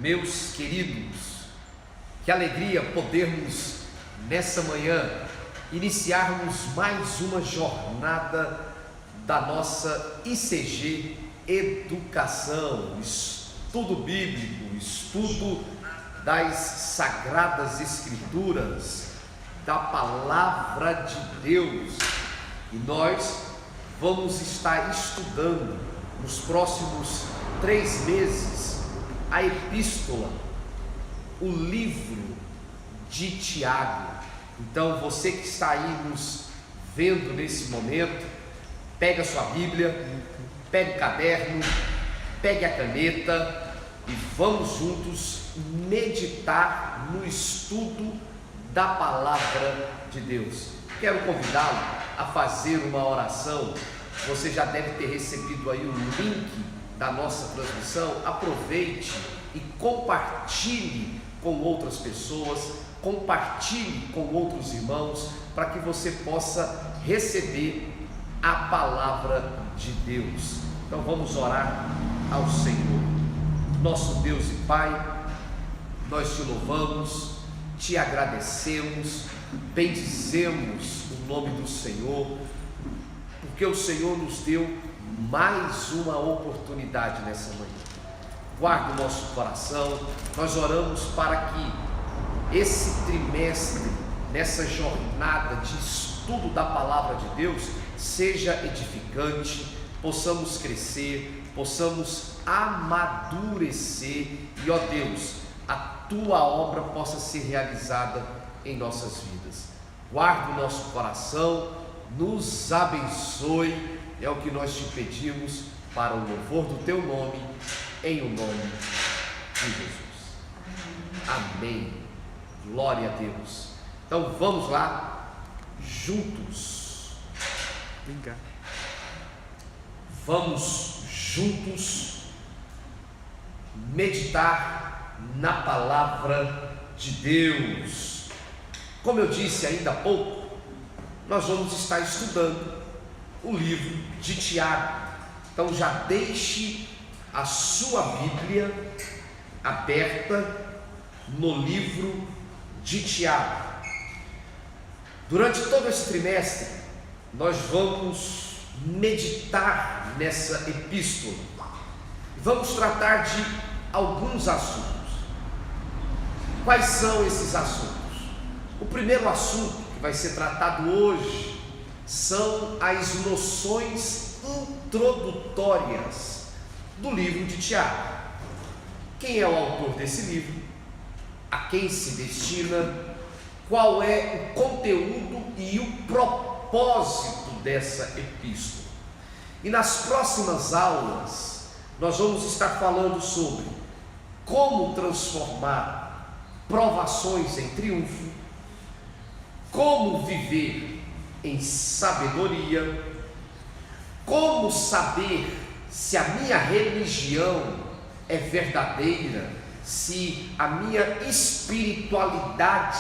Meus queridos, que alegria podermos nessa manhã iniciarmos mais uma jornada da nossa ICG Educação, estudo bíblico, estudo das Sagradas Escrituras, da Palavra de Deus. E nós vamos estar estudando nos próximos 3 meses a epístola, o livro de Tiago. Então você que está aí nos vendo nesse momento, pega a sua Bíblia, pegue o caderno, pegue a caneta e vamos juntos meditar no estudo da Palavra de Deus. Quero convidá-lo a fazer uma oração. Você já deve ter recebido aí o link da nossa transmissão. Aproveite e compartilhe com outras pessoas, compartilhe com outros irmãos, para que você possa receber a Palavra de Deus. Então vamos orar ao Senhor. Nosso Deus e Pai, nós te louvamos, te agradecemos, bendizemos o nome do Senhor, porque o Senhor nos deu mais uma oportunidade nessa manhã. Guarda o nosso coração. Nós oramos para que esse trimestre, nessa jornada de estudo da Palavra de Deus, seja edificante, possamos crescer, possamos amadurecer e, ó Deus, a tua obra possa ser realizada em nossas vidas. Guarda o nosso coração, nos abençoe, é o que nós te pedimos para o louvor do teu nome, em o nome de Jesus. Amém. Glória a Deus. Então vamos lá, juntos. Vamos juntos meditar na Palavra de Deus. Como eu disse ainda há pouco, nós vamos estar estudando o livro de Tiago. Então já deixe a sua Bíblia aberta no livro de Tiago. Durante todo esse trimestre, nós vamos meditar nessa epístola. Vamos tratar de alguns assuntos. Quais são esses assuntos? O primeiro assunto que vai ser tratado hoje são as noções introdutórias do livro de Tiago. Quem é o autor desse livro? A quem se destina? Qual é o conteúdo e o propósito dessa epístola? E nas próximas aulas nós vamos estar falando sobre como transformar provações em triunfo, como viver em sabedoria, como saber se a minha religião é verdadeira, se a minha espiritualidade,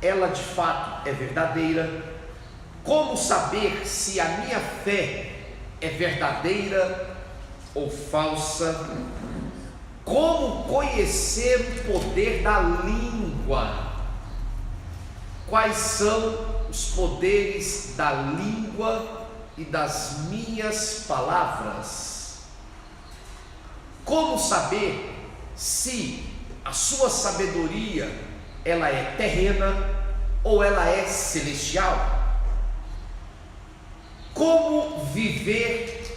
ela de fato é verdadeira, como saber se a minha fé é verdadeira ou falsa, como conhecer o poder da língua. Quais são os poderes da língua e das minhas palavras? Como saber se a sua sabedoria ela é terrena ou ela é celestial? Como viver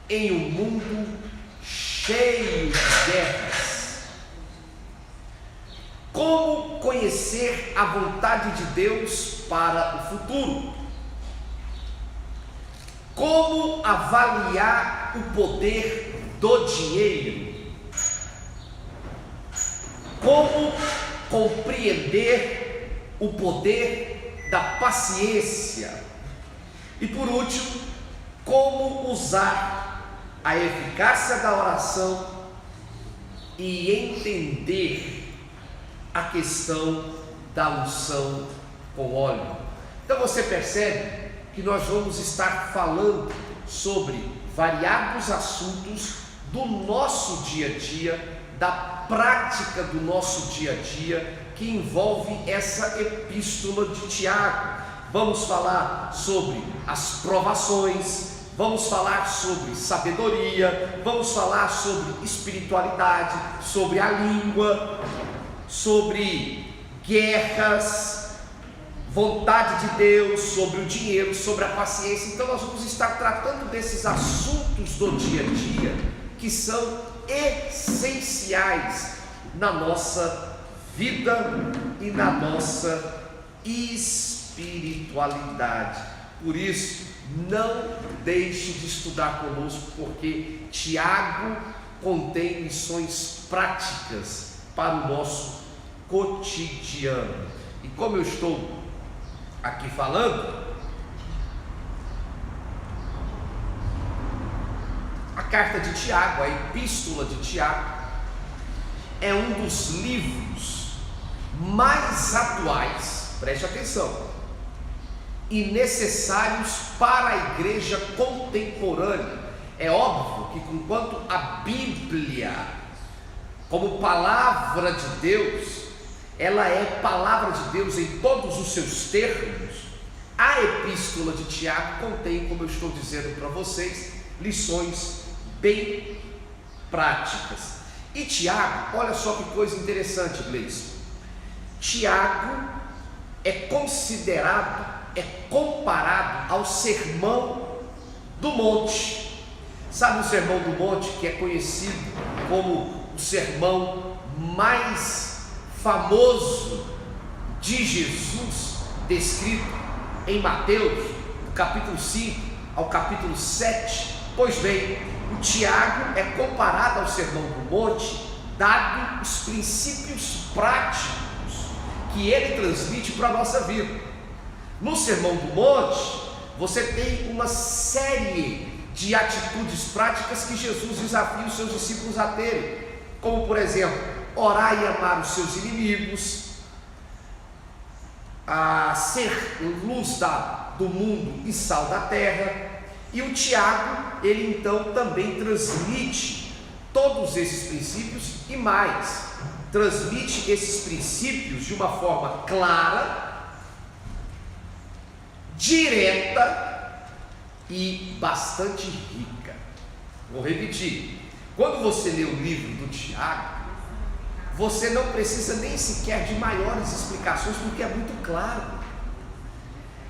em um mundo cheio de guerras? Como conhecer a vontade de Deus para o futuro? Como avaliar o poder do dinheiro? Como compreender o poder da paciência? E por último, como usar a eficácia da oração e entender a questão da unção com óleo. Então você percebe que nós vamos estar falando sobre variados assuntos do nosso dia a dia da prática do nosso dia a dia que envolve essa epístola de Tiago. Vamos falar sobre as provações, vamos falar sobre sabedoria, vamos falar sobre espiritualidade, sobre a língua, sobre guerras, vontade de Deus, sobre o dinheiro, sobre a paciência. Então nós vamos estar tratando desses assuntos do dia a dia que são essenciais na nossa vida e na nossa espiritualidade. Por isso, não deixe de estudar conosco, porque Tiago contém lições práticas para o nosso cotidiano. E como eu estou aqui falando, a carta de Tiago, a epístola de Tiago, é um dos livros mais atuais, preste atenção, e necessários para a igreja contemporânea. É óbvio que, enquanto a Bíblia, como palavra de Deus, ela é palavra de Deus em todos os seus termos, a epístola de Tiago contém, como eu estou dizendo para vocês, lições bem práticas. E Tiago, olha só que coisa interessante, Gleison. Tiago é considerado, é comparado ao Sermão do Monte. Sabe o Sermão do Monte, que é conhecido como o sermão mais famoso de Jesus, descrito em Mateus, do capítulo 5 ao capítulo 7? Pois bem, o Tiago é comparado ao Sermão do Monte, dado os princípios práticos que ele transmite para a nossa vida. No Sermão do Monte, você tem uma série de atitudes práticas que Jesus desafia os seus discípulos a terem, como por exemplo, orar e amar os seus inimigos, a ser luz do mundo e sal da terra. E o Tiago, ele então também transmite todos esses princípios e mais, transmite esses princípios de uma forma clara, direta e bastante rica. Vou repetir: quando você lê o livro do Tiago, você não precisa nem sequer de maiores explicações, porque é muito claro.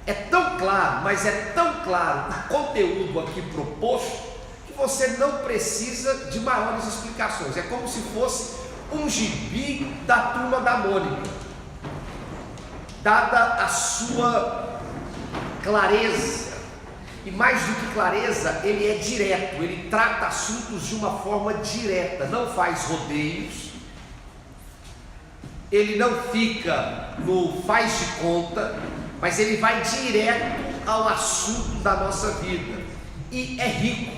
É tão claro, mas é tão claro o conteúdo aqui proposto, que você não precisa de maiores explicações. É como se fosse um gibi da Turma da Mônica, dada a sua clareza. E mais do que clareza, ele é direto, ele trata assuntos de uma forma direta, não faz rodeios, ele não fica no faz de conta, mas ele vai direto ao assunto da nossa vida. E é rico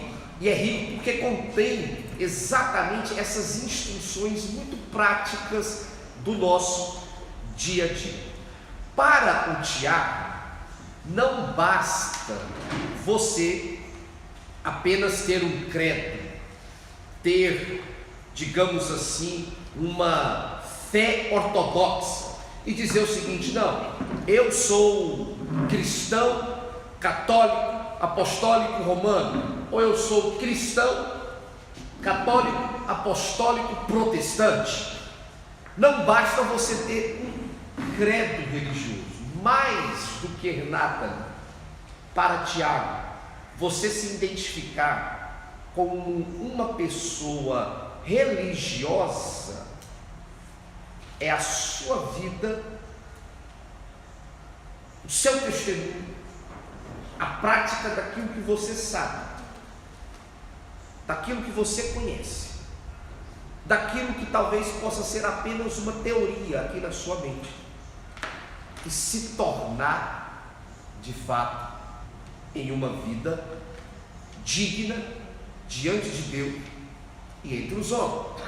porque contém exatamente essas instruções muito práticas do nosso dia a dia. Para o Tiago, não basta você apenas ter um credo, ter, digamos assim, uma fé ortodoxa e dizer o seguinte: não, eu sou cristão, católico, apostólico, romano, ou eu sou cristão, católico, apostólico, protestante. Não basta você ter um credo religioso. Mais do que nada, para Tiago, você se identificar como uma pessoa religiosa é a sua vida, o seu testemunho, a prática daquilo que você sabe, daquilo que você conhece, daquilo que talvez possa ser apenas uma teoria aqui na sua mente, e se tornar de fato em uma vida digna diante de Deus e entre os homens.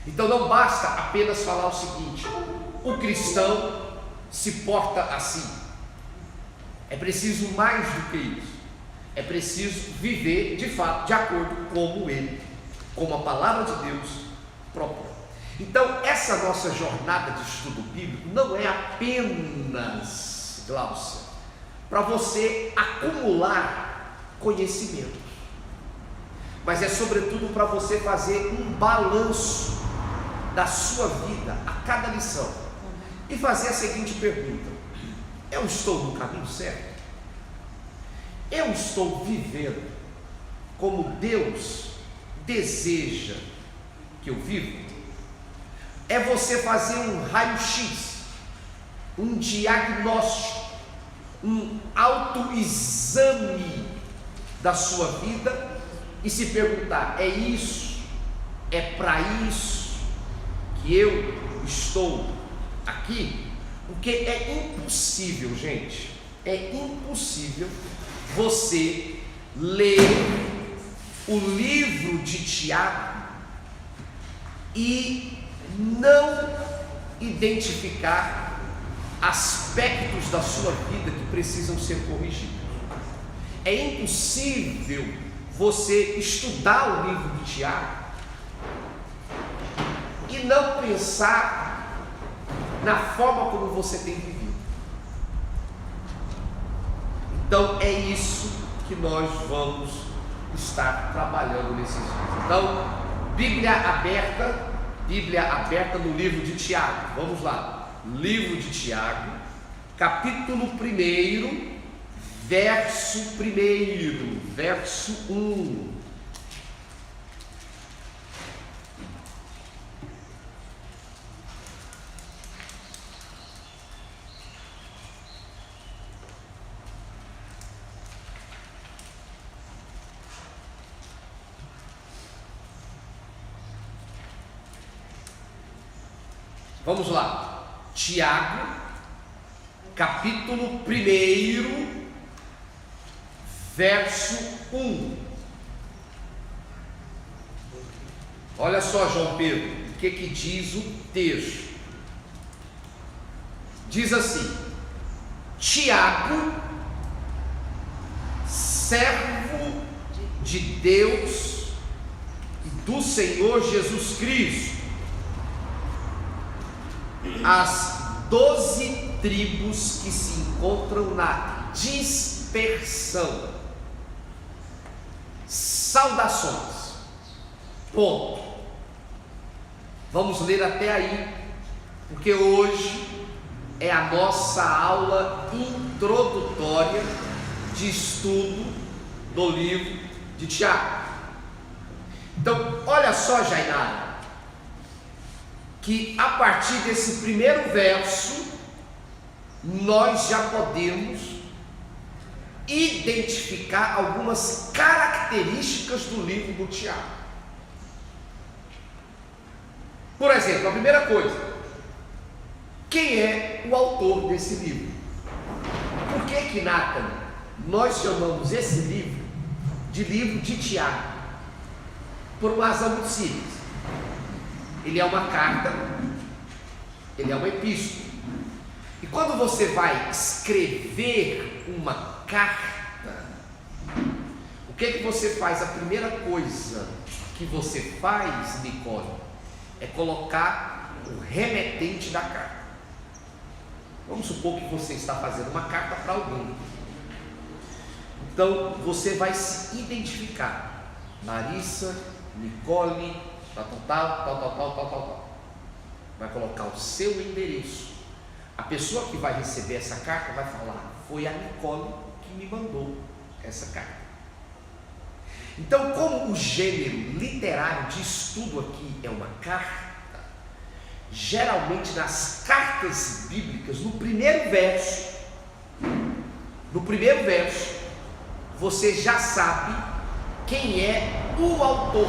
Então não basta apenas falar o seguinte: o cristão se porta assim. É preciso mais do que isso. É preciso viver de fato de acordo com como ele como a palavra de Deus propõe. Então, essa nossa jornada de estudo bíblico não é apenas, Glaucia, para você acumular conhecimento, mas é sobretudo para você fazer um balanço da sua vida a cada lição e fazer a seguinte pergunta: eu estou no caminho certo? Eu estou vivendo como Deus deseja que eu viva? É você fazer um raio-x, um diagnóstico, um autoexame da sua vida e se perguntar: é isso, é para isso que eu estou aqui? Porque é impossível, gente, é impossível você ler o livro de Tiago e não identificar aspectos da sua vida que precisam ser corrigidos. É impossível você estudar o livro de Tiago e não pensar na forma como você tem vivido. Então é isso que nós vamos estar trabalhando nesses dias. Então, Bíblia aberta no livro de Tiago. Vamos lá. Livro de Tiago, capítulo 1, verso 1. Vamos lá, Tiago, capítulo 1, verso 1. Olha só, João Pedro, o que diz o texto? Diz assim: Tiago, servo de Deus e do Senhor Jesus Cristo, as 12 tribos que se encontram na dispersão, saudações. Ponto. Vamos ler até aí, porque hoje é a nossa aula introdutória de estudo do livro de Tiago. Então, olha só, Jainara, que a partir desse primeiro verso nós já podemos identificar algumas características do livro do Tiago. Por exemplo, a primeira coisa: quem é o autor desse livro? Por que, Nathan, nós chamamos esse livro de livro de Tiago? Por uma razão muito simples. Ele é uma carta, ele é uma epístola. E quando você vai escrever uma carta, o que você faz? A primeira coisa que você faz, Nicole, é colocar o remetente da carta. Vamos supor que você está fazendo uma carta para alguém. Então você vai se identificar: Larissa, Nicole, tal. Vai colocar o seu endereço. A pessoa que vai receber essa carta vai falar: foi a Nicole que me mandou essa carta. Então, como o gênero literário de estudo aqui é uma carta, geralmente nas cartas bíblicas, no primeiro verso, você já sabe quem é o autor,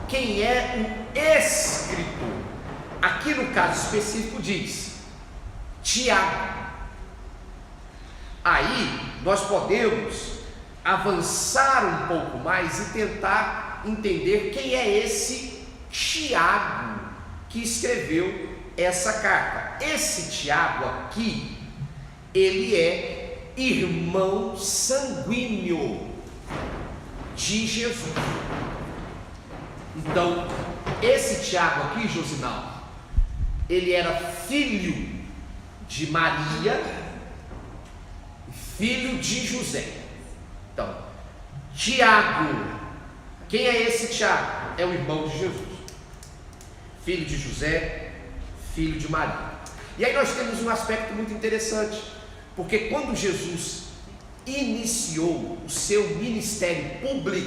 quem é o escritor. Aqui no caso específico diz Tiago. Aí nós podemos avançar um pouco mais e tentar entender quem é esse Tiago que escreveu essa carta. Esse Tiago aqui, ele é irmão sanguíneo de Jesus. Então, esse Tiago aqui, Josinaldo, ele era filho de Maria, filho de José. Então, Tiago, quem é esse Tiago? É o irmão de Jesus, filho de José, filho de Maria. E aí nós temos um aspecto muito interessante, porque quando Jesus iniciou o seu ministério público,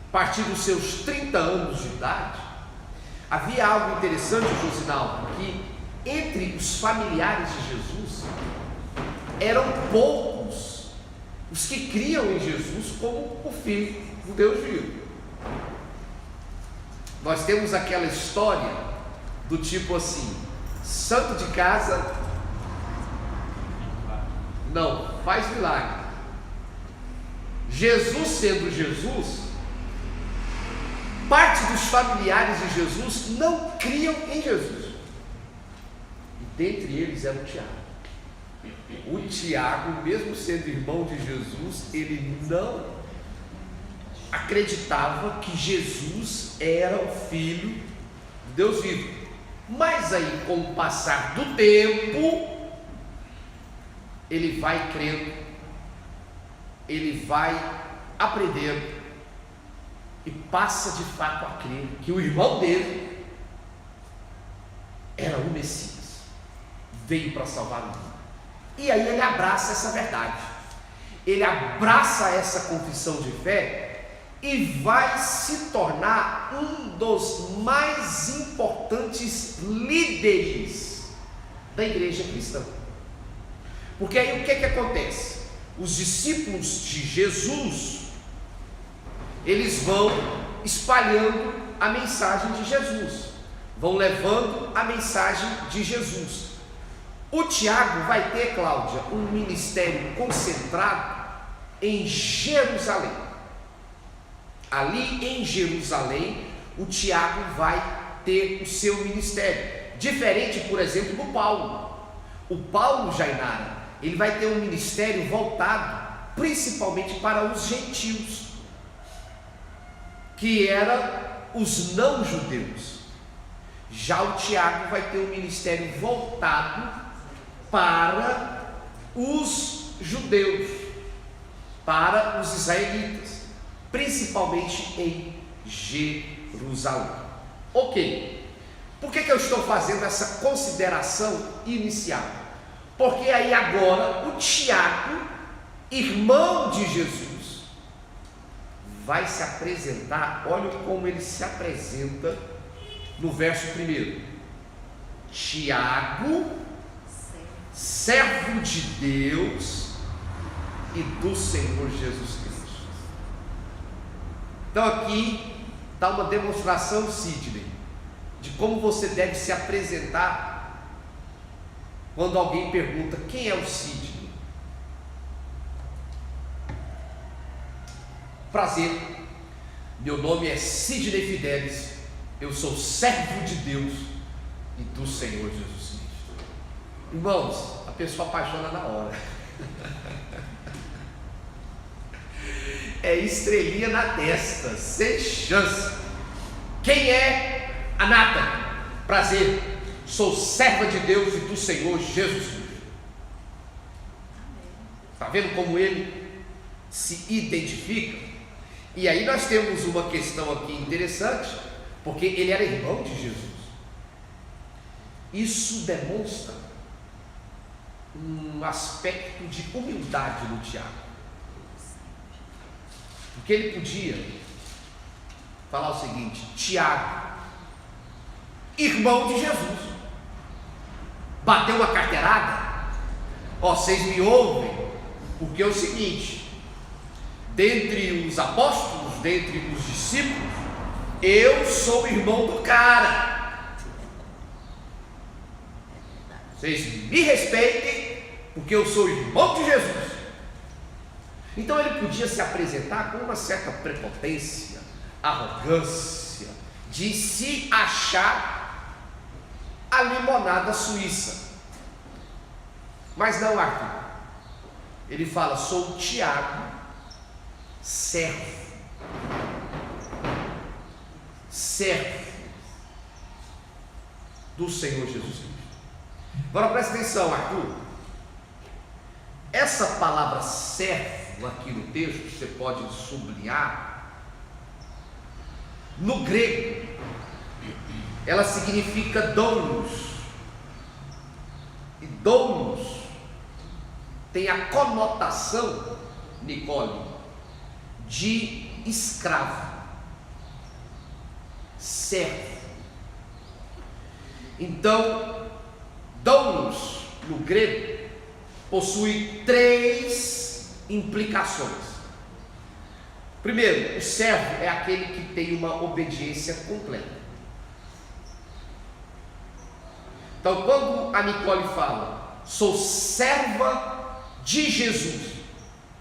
a partir dos seus 30 anos de idade, havia algo interessante, Josinaldo, que entre os familiares de Jesus, eram poucos os que criam em Jesus como o Filho do Deus vivo. Nós temos aquela história do tipo assim: santo de casa não faz milagre. Jesus sendo Jesus, parte dos familiares de Jesus não criam em Jesus, e dentre eles era o Tiago. O Tiago, mesmo sendo irmão de Jesus, ele não acreditava que Jesus era o Filho de Deus vivo. Mas aí, com o passar do tempo, ele vai crendo, ele vai aprendendo e passa de fato a crer que o irmão dele era o Messias, veio para salvar o mundo. E aí ele abraça essa verdade, ele abraça essa confissão de fé e vai se tornar um dos mais importantes líderes da igreja cristã. Porque aí o que acontece? Os discípulos de Jesus, eles vão espalhando a mensagem de Jesus, vão levando a mensagem de Jesus. O Tiago vai ter, Cláudia, um ministério concentrado em Jerusalém. Ali em Jerusalém, o Tiago vai ter o seu ministério, diferente, por exemplo, do Paulo. O Paulo, Jainara, ele vai ter um ministério voltado principalmente para os gentios, que eram os não-judeus. Já o Tiago vai ter um ministério voltado para os judeus, para os israelitas, principalmente em Jerusalém. Ok, por que eu estou fazendo essa consideração inicial? Porque aí agora o Tiago, irmão de Jesus, vai se apresentar. Olha como ele se apresenta no verso 1. Tiago, servo de Deus e do Senhor Jesus Cristo. Então aqui está uma demonstração, Sidney, de como você deve se apresentar quando alguém pergunta: quem é o Sidney? Prazer, meu nome é Sidney Fidelis, eu sou servo de Deus e do Senhor Jesus Cristo. Irmãos, a pessoa apaixona na hora. É estrelinha na testa, sem chance. Quem é a Nata? Prazer, sou serva de Deus e do Senhor Jesus Cristo. Está vendo como ele se identifica? E aí nós temos uma questão aqui interessante, porque ele era irmão de Jesus. Isso demonstra um aspecto de humildade no Tiago, porque ele podia falar o seguinte: Tiago, irmão de Jesus, bateu uma carteirada, vocês me ouvem, porque é o seguinte: dentre os apóstolos, dentre os discípulos, eu sou irmão do cara. Vocês me respeitem, porque eu sou irmão de Jesus. Então ele podia se apresentar com uma certa prepotência, arrogância, de se achar a limonada suíça. Mas não, Arthur. ele fala: sou Tiago, servo do Senhor Jesus Cristo. Agora presta atenção, Arthur. Essa palavra servo aqui no texto, você pode sublinhar, no grego, ela significa doulos. E doulos tem a conotação, Nicole, de escravo, servo. Então, doulos no grego possui 3 implicações. Primeiro, o servo é aquele que tem uma obediência completa. Então, quando a Nicole fala, sou serva de Jesus,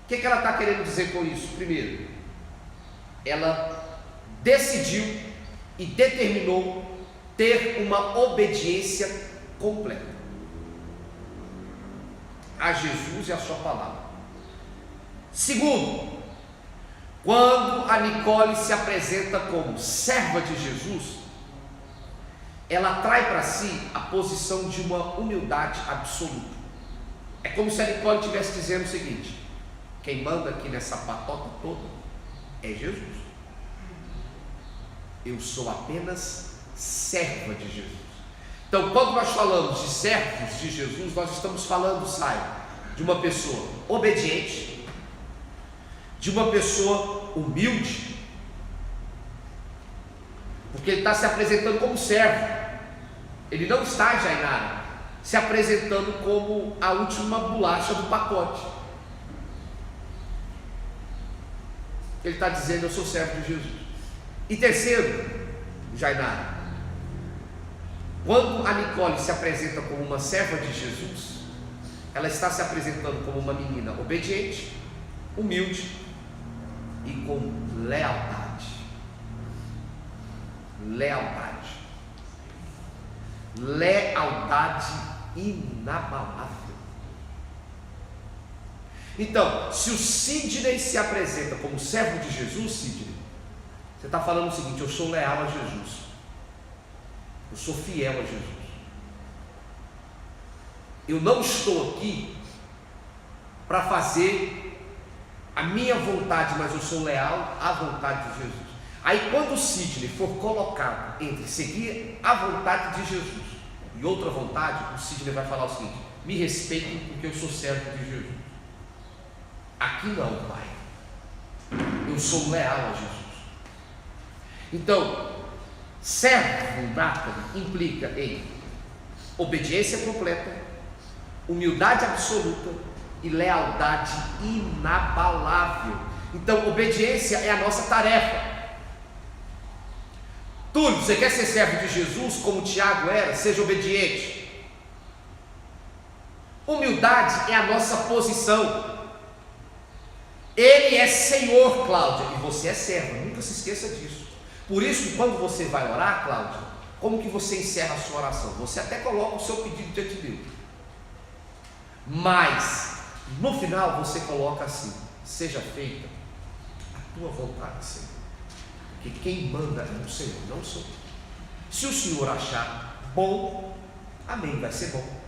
o que ela está querendo dizer com isso? Primeiro, ela decidiu e determinou ter uma obediência completa a Jesus e a sua palavra. Segundo, quando a Nicole se apresenta como serva de Jesus, ela traz para si a posição de uma humildade absoluta. É como se a Nicole estivesse dizendo o seguinte: quem manda aqui nessa patota toda é Jesus. Eu sou apenas serva de Jesus. Então, quando nós falamos de servos de Jesus, nós estamos falando, de uma pessoa obediente, de uma pessoa humilde, porque ele está se apresentando como servo. Ele não está, Jainara, se apresentando como a última bolacha do pacote. Ele está dizendo: eu sou servo de Jesus. E terceiro, Jainara, quando a Nicole se apresenta como uma serva de Jesus, ela está se apresentando como uma menina obediente, humilde e com lealdade. Lealdade inabalável. Então, se o Sidney se apresenta como servo de Jesus, Sidney, você está falando o seguinte: eu sou leal a Jesus, eu sou fiel a Jesus. Eu não estou aqui para fazer a minha vontade, mas eu sou leal à vontade de Jesus. Aí quando o Sidney for colocado entre seguir a vontade de Jesus e outra vontade, o Sidney vai falar o seguinte: me respeitem porque eu sou servo de Jesus. Aqui não, Pai, eu sou leal a Jesus. Então, servo implica em obediência completa, humildade absoluta e lealdade inabalável. Então, obediência é a nossa tarefa. Túlio, você quer ser servo de Jesus como Tiago era? Seja obediente. Humildade é a nossa posição. Ele é Senhor, Cláudia, e você é serva. Nunca se esqueça disso. Por isso que quando você vai orar, Cláudia, como que você encerra a sua oração? Você até coloca o seu pedido diante de Deus, mas no final você coloca assim: seja feita a tua vontade, Senhor, porque quem manda é o Senhor, não sou eu. Se o Senhor achar bom, amém, vai ser bom.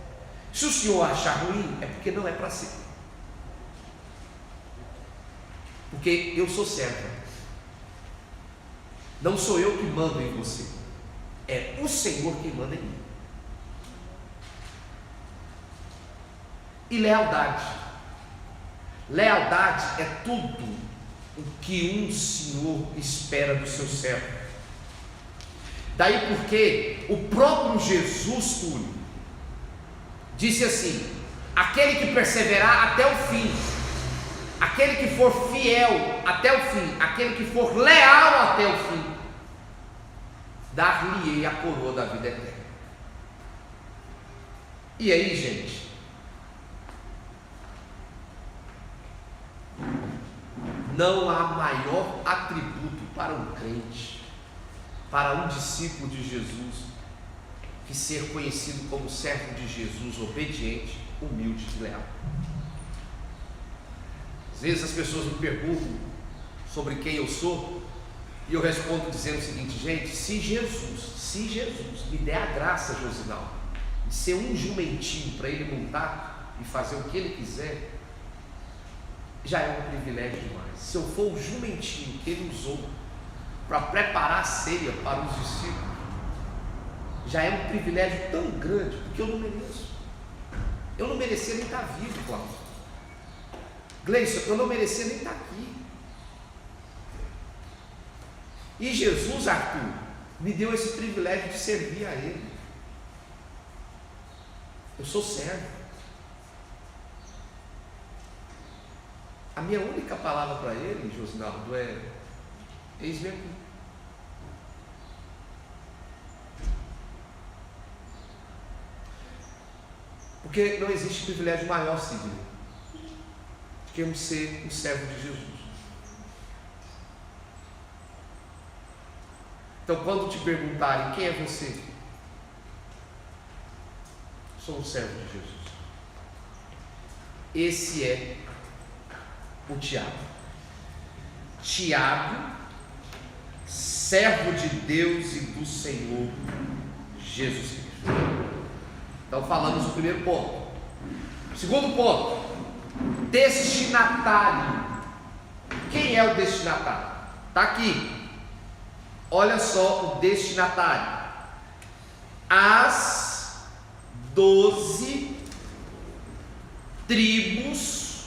Se o Senhor achar ruim, é porque não é para ser, porque eu sou serva. Não sou eu que mando em você, é o Senhor quem manda em mim. E lealdade. Lealdade é tudo o que um Senhor espera do seu servo. Daí porque o próprio Jesus, Túlio, disse assim: aquele que perseverar até o fim, aquele que for fiel até o fim, aquele que for leal até o fim, dar-lhe-ei a coroa da vida eterna. E aí, gente, não há maior atributo para um crente, para um discípulo de Jesus, que ser conhecido como servo de Jesus, obediente, humilde e leal. vezes as pessoas me perguntam sobre quem eu sou, e eu respondo dizendo o seguinte: gente, se Jesus me der a graça, Josinaldo, de ser um jumentinho para ele montar e fazer o que ele quiser, já é um privilégio demais. Se eu for o jumentinho que ele usou para preparar a ceia para os discípulos, já é um privilégio tão grande, porque eu não mereço. Eu não merecia nem estar vivo, Cláudio. Gleison, eu não merecia nem estar aqui. E Jesus, Arthur, me deu esse privilégio de servir a Ele. Eu sou servo. A minha única palavra para Ele, Josinaldo, é: eis-me aqui. Porque não existe privilégio maior, Sidney, do que ser um servo de Jesus. Então, quando te perguntarem quem é você, sou um servo de Jesus. Esse é o Tiago. Tiago, servo de Deus e do Senhor Jesus Cristo. Então falamos o primeiro ponto. Segundo ponto, destinatário. Quem é o destinatário? Está aqui. Olha só o destinatário. As 12 tribos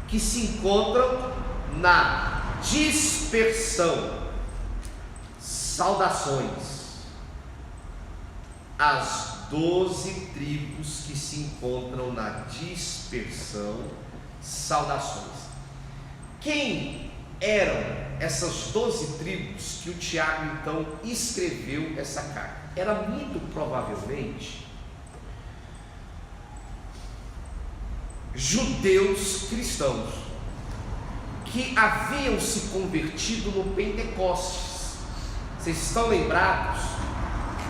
que se encontram na dispersão. Saudações. As 12 tribos que se encontram na dispersão, saudações. Quem eram essas 12 tribos que o Tiago então escreveu essa carta? Era muito provavelmente judeus cristãos que haviam se convertido no Pentecostes. Vocês estão lembrados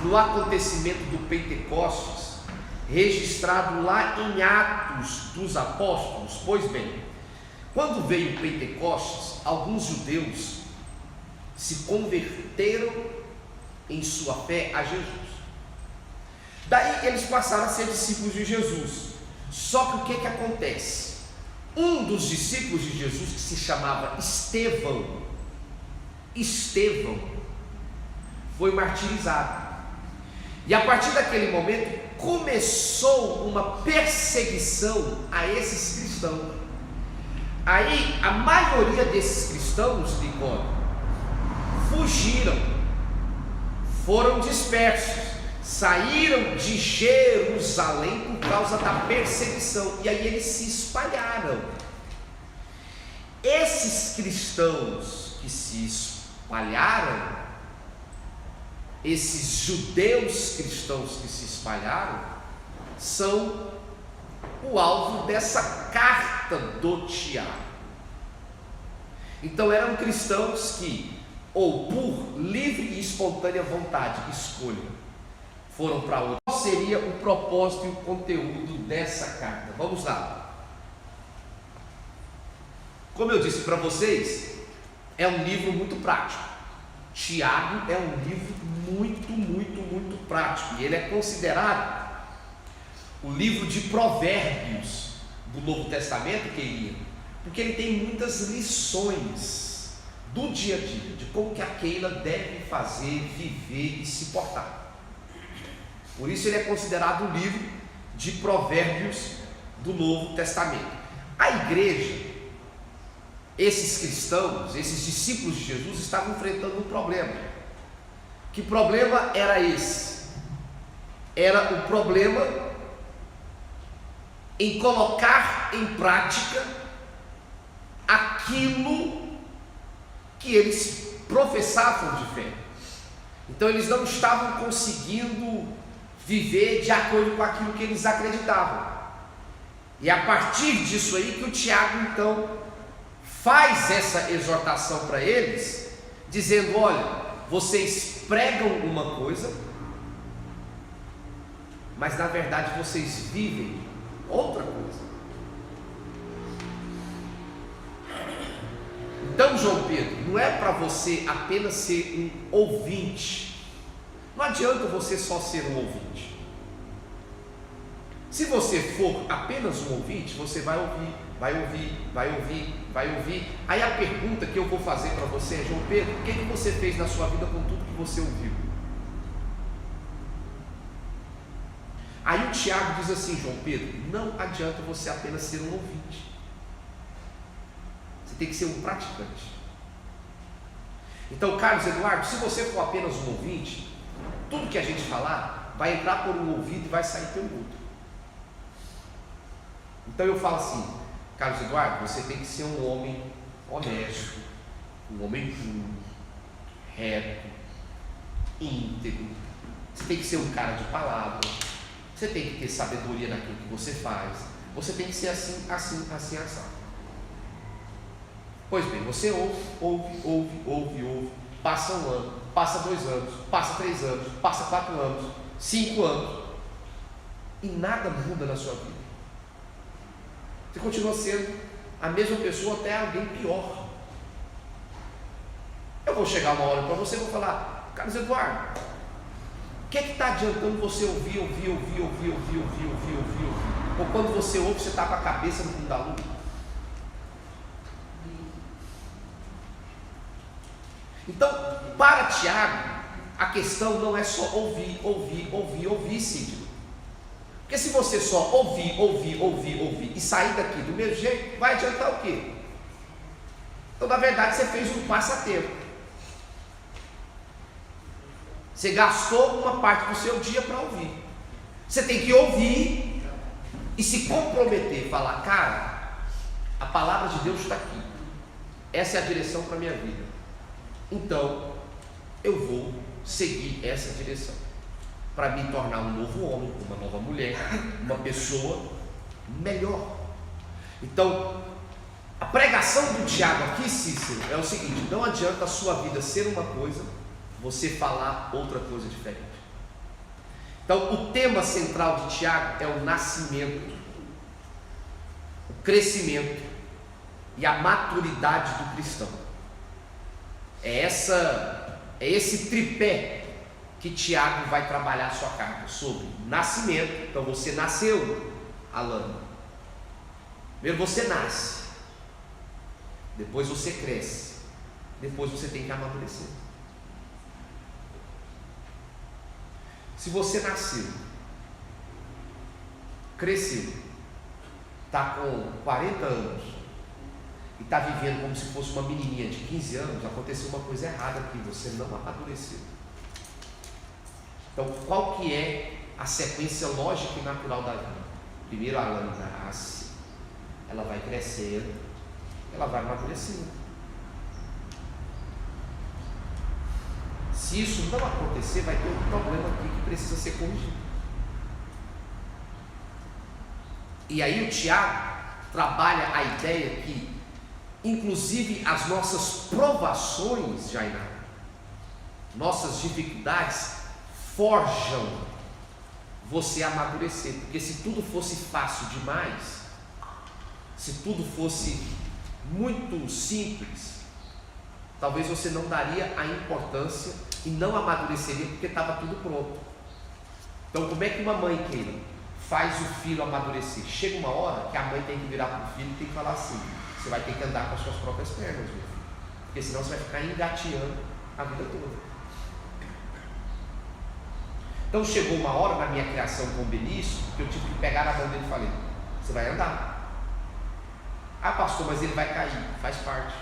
no acontecimento do Pentecostes, registrado lá em Atos dos Apóstolos? Pois bem, quando veio o Pentecostes, alguns judeus se converteram em sua fé a Jesus. Daí eles passaram a ser discípulos de Jesus. Só que o que acontece? Um dos discípulos de Jesus, que se chamava Estevão, foi martirizado. E a partir daquele momento começou uma perseguição a esses cristãos. Aí a maioria desses cristãos, Nicole, fugiram, foram dispersos, saíram de Jerusalém por causa da perseguição, e aí eles se espalharam. Esses cristãos que se espalharam, esses judeus cristãos que se espalharam, são o alvo dessa carta do Tiago. Então eram cristãos que, ou por livre e espontânea vontade, escolha, foram para outro. Qual seria o propósito e o conteúdo dessa carta? Vamos lá. Como eu disse para vocês, é um livro muito prático. Tiago é um livro muito prático, e ele é considerado o livro de provérbios do Novo Testamento, querido, porque ele tem muitas lições do dia a dia, de como que a Keila deve fazer, viver e se portar. Por isso ele é considerado o livro de provérbios do Novo Testamento. A igreja, esses cristãos, esses discípulos de Jesus, estavam enfrentando um problema. Que problema era esse? Era o problema em colocar em prática aquilo que eles professavam de fé. Então eles não estavam conseguindo viver de acordo com aquilo que eles acreditavam. E a partir disso aí que o Tiago então faz essa exortação para eles, dizendo: olha, vocês pregam uma coisa, mas na verdade vocês vivem outra coisa. Então, João Pedro, não é para você apenas ser um ouvinte. Não adianta você só ser um ouvinte. Se você for apenas um ouvinte, você vai ouvir, vai ouvir, vai ouvir, vai ouvir. Aí a pergunta que eu vou fazer para você é: João Pedro, o que você fez na sua vida com tudo que você ouviu? Aí o Tiago diz assim: João Pedro, não adianta você apenas ser um ouvinte. Você tem que ser um praticante. Então, Carlos Eduardo, se você for apenas um ouvinte, tudo que a gente falar vai entrar por um ouvido e vai sair pelo outro. Então eu falo assim: Carlos Eduardo, você tem que ser um homem honesto, um homem puro, reto, íntegro. Você tem que ser um cara de palavra. Você tem que ter sabedoria naquilo que você faz. Você tem que ser assim, assim, assim, assim. Pois bem, você ouve. Passa um ano, passa 2 anos, passa 3 anos, passa 4 anos, 5 anos. E nada muda na sua vida. Você continua sendo a mesma pessoa, até alguém pior. Eu vou chegar uma hora para você e vou falar: Carlos Eduardo, o que está adiantando você ouvir? Ou quando você ouve, você está com a cabeça no fundo da lua? Então, para Tiago, a questão não é só ouvir, Cídio. Porque se você só ouvir e sair daqui do mesmo jeito, vai adiantar o quê? Então, na verdade, você fez um passatempo. Você gastou uma parte do seu dia para ouvir. Você tem que ouvir e se comprometer, falar: cara, a palavra de Deus está aqui. Essa é a direção para a minha vida. Então, eu vou seguir essa direção para me tornar um novo homem, uma nova mulher, uma pessoa melhor. Então, a pregação do Tiago aqui, Cícero, é o seguinte: não adianta a sua vida ser uma coisa, você falar outra coisa diferente. Então, o tema central de Tiago é o nascimento, o crescimento e a maturidade do cristão. É esse tripé que Tiago vai trabalhar a sua carta, sobre nascimento. Então você nasceu, Alan. Primeiro você nasce, depois você cresce, depois você tem que amadurecer. Se você nasceu, cresceu, está com 40 anos e está vivendo como se fosse uma menininha de 15 anos, aconteceu uma coisa errada aqui, você não amadureceu. Então, qual que é a sequência lógica e natural da vida? Primeiro a Alan nasce, ela vai crescendo, ela vai amadurecendo. Se isso não acontecer, vai ter um problema aqui que precisa ser corrigido. E aí o Tiago trabalha a ideia que, inclusive, as nossas provações, Jainá, nossas dificuldades, forjam você amadurecer. Porque se tudo fosse fácil demais, se tudo fosse muito simples, talvez você não daria a importância e não amadureceria porque estava tudo pronto. Então, como é que uma mãe, Keila, faz o filho amadurecer? Chega uma hora que a mãe tem que virar para o filho e tem que falar assim: você vai ter que andar com as suas próprias pernas, meu filho, porque senão você vai ficar engateando a vida toda. Então chegou uma hora na minha criação com o Benício que eu tive que pegar na mão dele e falei: você vai andar. Ah, pastor, mas ele vai cair. Faz parte.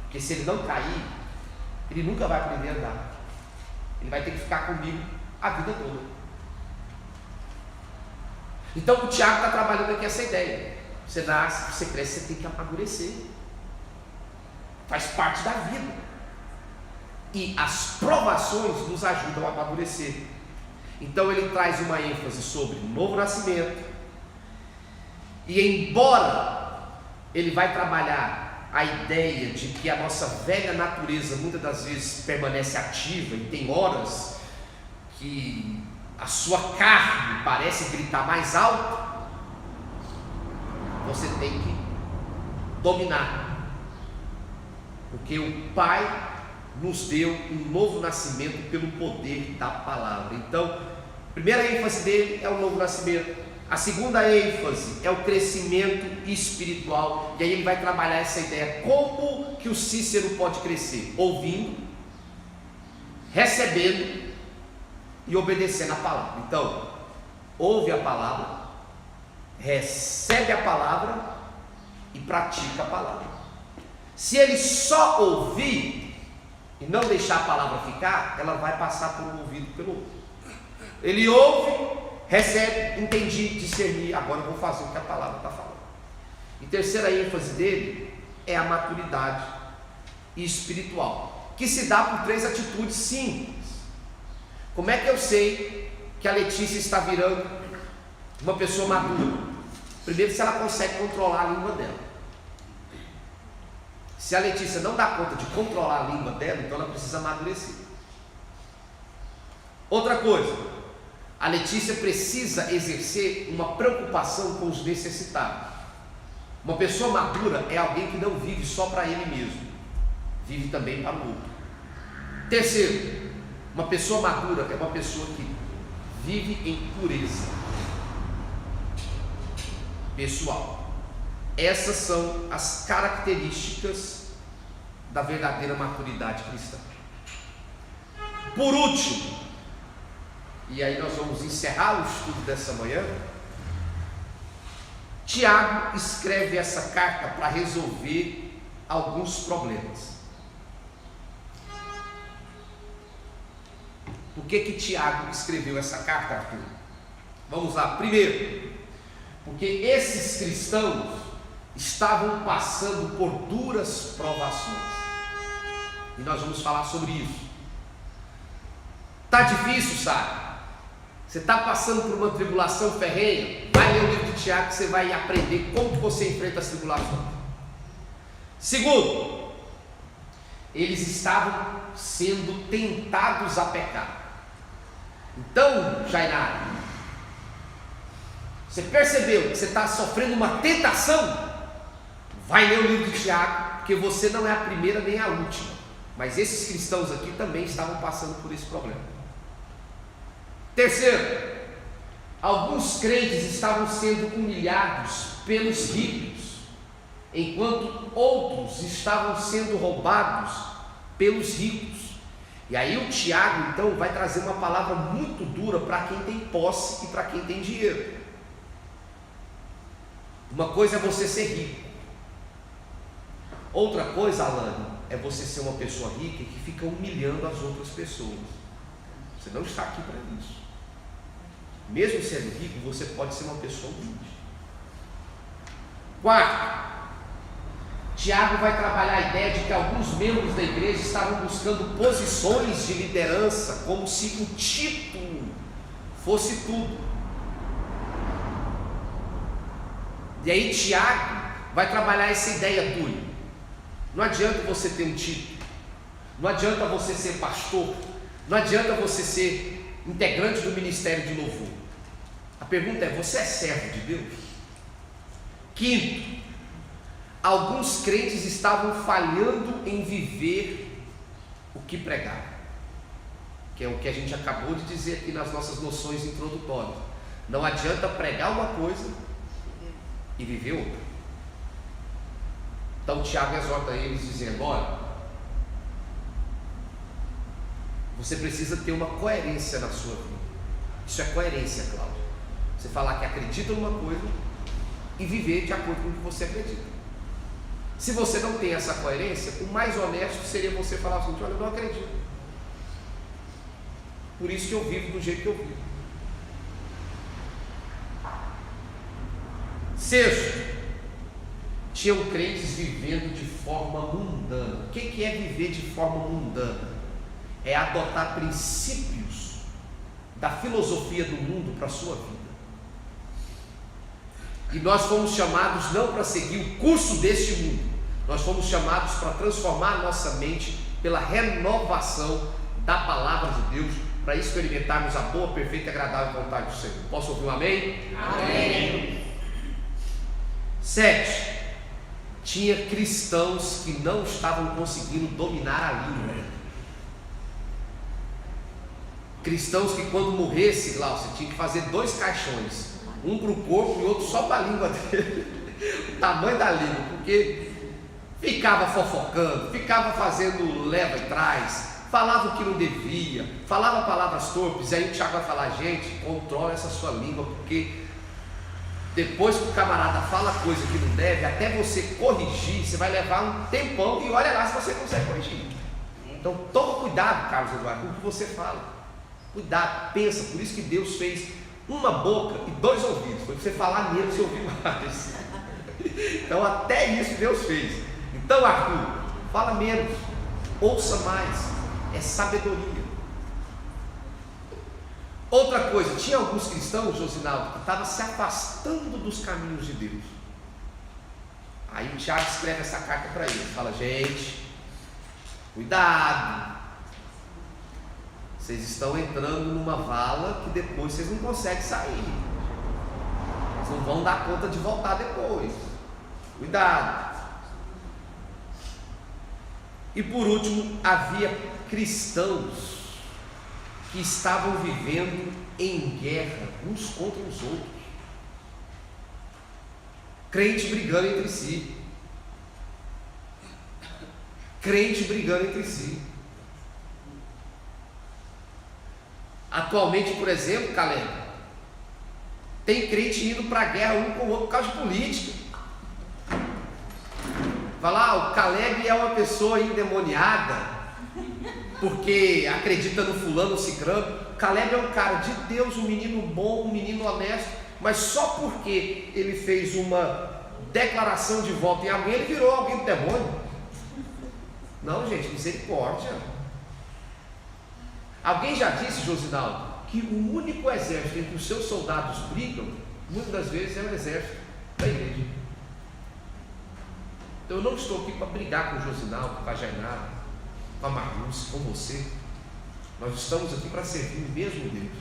Porque se ele não cair, ele nunca vai aprender a andar. Ele vai ter que ficar comigo a vida toda. Então o Tiago está trabalhando aqui essa ideia. Você nasce, você cresce, você tem que amadurecer. Faz parte da vida. E as provações nos ajudam a amadurecer. Então ele traz uma ênfase sobre novo nascimento. E embora ele vai trabalhar a ideia de que a nossa velha natureza muitas das vezes permanece ativa e tem horas que a sua carne parece gritar mais alto, você tem que dominar Porque o Pai nos deu um novo nascimento pelo poder da palavra. Então, a primeira ênfase dele é o novo nascimento. A segunda ênfase é o crescimento espiritual. E aí ele vai trabalhar essa ideia. Como que o Cícero pode crescer? Ouvindo, recebendo e obedecendo a palavra. Então, ouve a palavra, recebe a palavra e pratica a palavra. Se ele só ouvir e não deixar a palavra ficar, ela vai passar por um ouvido pelo outro. Ele ouve, recebe, entendi, discernir, agora eu vou fazer o que a palavra está falando. E terceira ênfase dele é a maturidade espiritual, que se dá por 3 atitudes simples. Como é que eu sei que a Letícia está virando uma pessoa madura? Primeiro, se ela consegue controlar a língua dela. Se a Letícia não dá conta de controlar a língua dela, então ela precisa amadurecer. Outra coisa, a Letícia precisa exercer uma preocupação com os necessitados. Uma pessoa madura é alguém que não vive só para ele mesmo, vive também para o outro. Terceiro, uma pessoa madura é uma pessoa que vive em pureza pessoal. Essas são as características da verdadeira maturidade cristã. Por último, e aí nós vamos encerrar o estudo dessa manhã, Tiago escreve essa carta para resolver alguns problemas. Por que Tiago escreveu essa carta, Arthur? Vamos lá. Primeiro, porque esses cristãos estavam passando por duras provações. E nós vamos falar sobre isso. Está difícil, sabe? Você está passando por uma tribulação ferrenha? Vai ler o livro de Tiago que você vai aprender como que você enfrenta as tribulações. Segundo, eles estavam sendo tentados a pecar. Então, Jainara, você percebeu que você está sofrendo uma tentação? Vai ler o livro de Tiago, porque você não é a primeira nem a última. Mas esses cristãos aqui também estavam passando por esse problema. Terceiro, alguns crentes estavam sendo humilhados pelos ricos, enquanto outros estavam sendo roubados pelos ricos. E aí o Tiago então vai trazer uma palavra muito dura para quem tem posse e para quem tem dinheiro. Uma coisa é você ser rico, outra coisa, Alane, é você ser uma pessoa rica que fica humilhando as outras pessoas. Você não está aqui para isso. Mesmo sendo rico, você pode ser uma pessoa humilde. Quarto, Tiago vai trabalhar a ideia de que alguns membros da igreja estavam buscando posições de liderança, como se o título fosse tudo. E aí Tiago vai trabalhar essa ideia, Túlio. Não adianta você ter um título, não adianta você ser pastor, não adianta você ser integrante do ministério de louvor. A pergunta é: você é servo de Deus? Quinto, alguns crentes estavam falhando em viver o que pregaram, que é o que a gente acabou de dizer aqui nas nossas noções introdutórias. Não adianta pregar uma coisa e viver outra. Então Tiago exorta eles dizendo: olha, você precisa ter uma coerência na sua vida. Isso é coerência, Cláudio. Você falar que acredita numa coisa e viver de acordo com o que você acredita. Se você não tem essa coerência, o mais honesto seria você falar assim: olha, eu não acredito, por isso que eu vivo do jeito que eu vivo. Sexto, tinham crentes vivendo de forma mundana. O que é viver de forma mundana? É adotar princípios da filosofia do mundo para a sua vida. E nós fomos chamados não para seguir o curso deste mundo, nós fomos chamados para transformar a nossa mente pela renovação da palavra de Deus, para experimentarmos a boa, perfeita e agradável vontade do Senhor. Posso ouvir um amém? Amém. 7. tinha cristãos que não estavam conseguindo dominar a língua. Cristãos que quando morresse, lá, você tinha que fazer 2 caixões, um para o corpo e outro só para a língua dele. O tamanho da língua, porque ficava fofocando, ficava fazendo leva e trás, falava o que não devia, falava palavras torpes. Aí o Tiago vai falar: gente, controla essa sua língua, porque depois que o camarada fala coisa que não deve, até você corrigir, você vai levar um tempão, e olha lá se você consegue corrigir. Então toma cuidado, Carlos Eduardo, com o que você fala. Cuidado, pensa. Por isso que Deus fez uma boca e 2 ouvidos, foi para você falar menos e ouvir mais. Então até isso Deus fez. Então, Arthur, fala menos, ouça mais, é sabedoria. Outra coisa, tinha alguns cristãos, Josinaldo, que estavam se afastando dos caminhos de Deus. Aí o Tiago escreve essa carta para eles, fala: gente, cuidado, vocês estão entrando numa vala que depois vocês não conseguem sair, vocês não vão dar conta de voltar depois, cuidado. E por último, havia cristãos que estavam vivendo em guerra uns contra os outros, crente brigando entre si, Atualmente, por exemplo, Caleb, tem crente indo para a guerra um com o outro por causa de política. Vai lá, o Caleb é uma pessoa endemoniada porque acredita no fulano, no cicrano. Caleb é um cara de Deus, um menino bom, um menino honesto, mas só porque ele fez uma declaração de voto em alguém, ele virou alguém do demônio. Não, gente, misericórdia. Alguém já disse, Josinaldo, que o único exército em que os seus soldados brigam, muitas das vezes, é o exército da igreja. Então eu não estou aqui para brigar com o Josinaldo, com a Jainara, com a Marluce, com você. Nós estamos aqui para servir o mesmo Deus.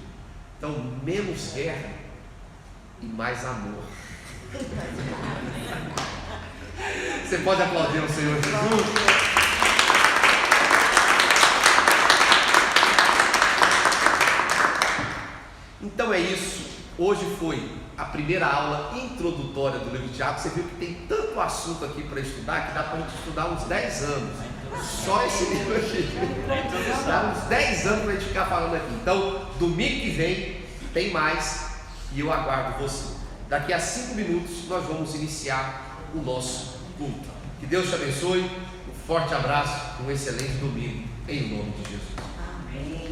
Então, menos guerra e mais amor. Você pode aplaudir o Senhor Jesus? Então é isso. Hoje foi a primeira aula introdutória do livro de Tiago. Você viu que tem tanto assunto aqui para estudar que dá para a gente estudar uns 10 anos. Só esse livro aqui. Dá uns 10 anos para a gente ficar falando aqui. Então, domingo que vem tem mais e eu aguardo você. Daqui a 5 minutos nós vamos iniciar o nosso culto. Que Deus te abençoe. Um forte abraço, um excelente domingo, em nome de Jesus. Amém.